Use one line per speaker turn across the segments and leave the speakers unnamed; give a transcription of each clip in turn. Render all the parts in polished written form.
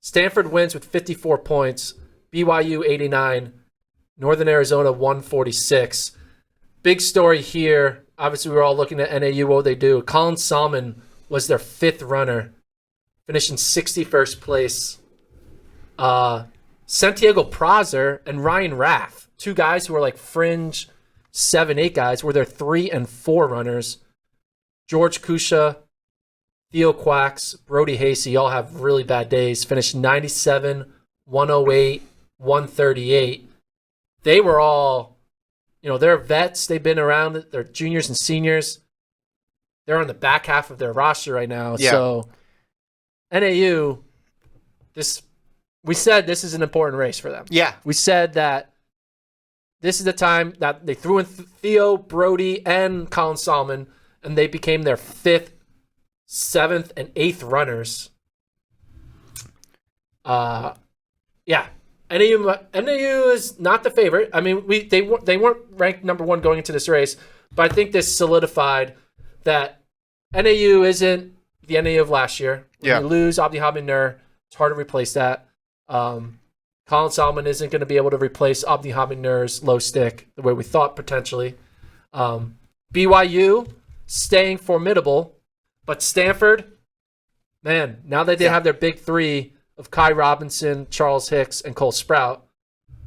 Stanford wins with 54 points. BYU 89. Northern Arizona 146. Big story here. Obviously, we were all looking at NAU. What would they do? Colin Salmon was their 5th runner, finishing 61st place. Santiago Prazer and Ryan Raff, 2 guys who were like fringe 7-8 guys, were their 3 and 4 runners. George Kusha, Theo Quacks, Brody Hasey all have really bad days. Finished 97, 108, 138. They were all, they're vets. They've been around. They're juniors and seniors. They're on the back half of their roster right now. Yeah. So NAU, we said this is an important race for them.
Yeah.
We said that this is the time that they threw in Theo, Brody, and Colin Salmon, and they became their 5th, 7th, and 8th runners. Yeah. NAU is not the favorite. I mean, they weren't ranked number 1 going into this race, but I think this solidified that NAU isn't the NAU of last year. When you lose Abdi Hamid Nur, it's hard to replace that. Colin Salmon isn't going to be able to replace Abdi Hamid Nur's low stick the way we thought potentially. BYU staying formidable, but Stanford, man, now that they have their big 3 of Kai Robinson, Charles Hicks, and Cole Sprout.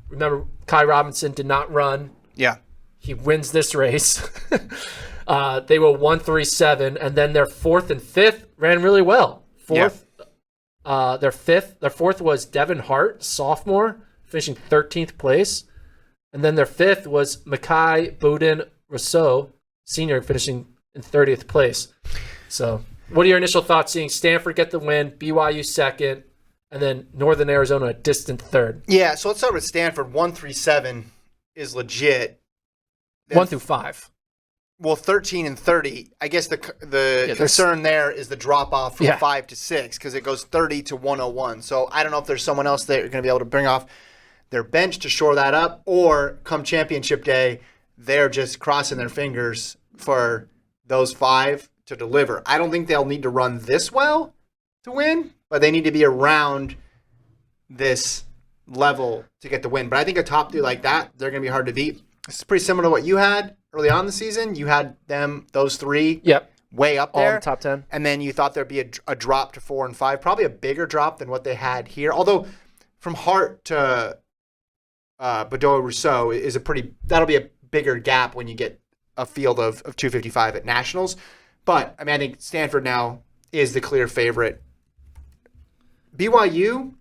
Remember, Kai Robinson did not run.
Yeah.
He wins this race. They were 1-3-7, and then their 4th and 5th ran really well. Their 4th was Devin Hart, sophomore, finishing 13th place. And then their 5th was Makai Bowden Rousseau, senior, finishing in 30th place. So what are your initial thoughts seeing Stanford get the win, BYU 2nd, and then Northern Arizona a distant 3rd?
Yeah, so let's start with Stanford. 1-3-7 is legit.
1-5.
Well, 13 and 30. I guess the concern there is the drop off from 5 to 6 because it goes 30 to 101. So I don't know if there's someone else that are going to be able to bring off their bench to shore that up, or come championship day, they're just crossing their fingers for those 5 to deliver. I don't think they'll need to run this well to win, but they need to be around this level to get the win. But I think a top 3 like that, they're going to be hard to beat. It's pretty similar to what you had early on in the season. You had those 3 way up there.
All in the top 10.
And then you thought there'd be a drop to 4 and 5, probably a bigger drop than what they had here. Although from Hart to Badoa Rousseau that'll be a bigger gap when you get a field of 255 at Nationals. But, I think Stanford now is the clear favorite. BYU,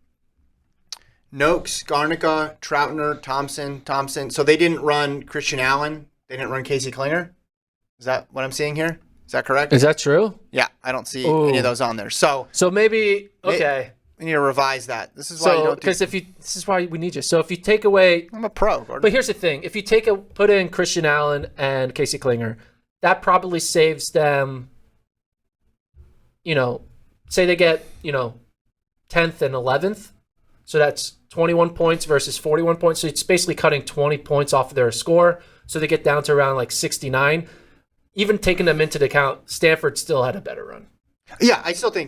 Noakes, Garnica, Troutner, Thompson. So they didn't run Christian Allen. They didn't run Casey Klinger. Is that what I'm seeing here? Is that correct?
Is that true?
Yeah, I don't see any of those on there. So
maybe, okay.
We need to revise that. This is why you don't do...
This is why we need you. So if you take away...
I'm a pro, Gordon.
But here's the thing. If you put in Christian Allen and Casey Klinger, that probably saves them, say they get, 10th and 11th. So that's 21 points versus 41 points. So it's basically cutting 20 points off of their score. So they get down to around like 69. Even taking them into account, Stanford still had a better run.
Yeah, I still think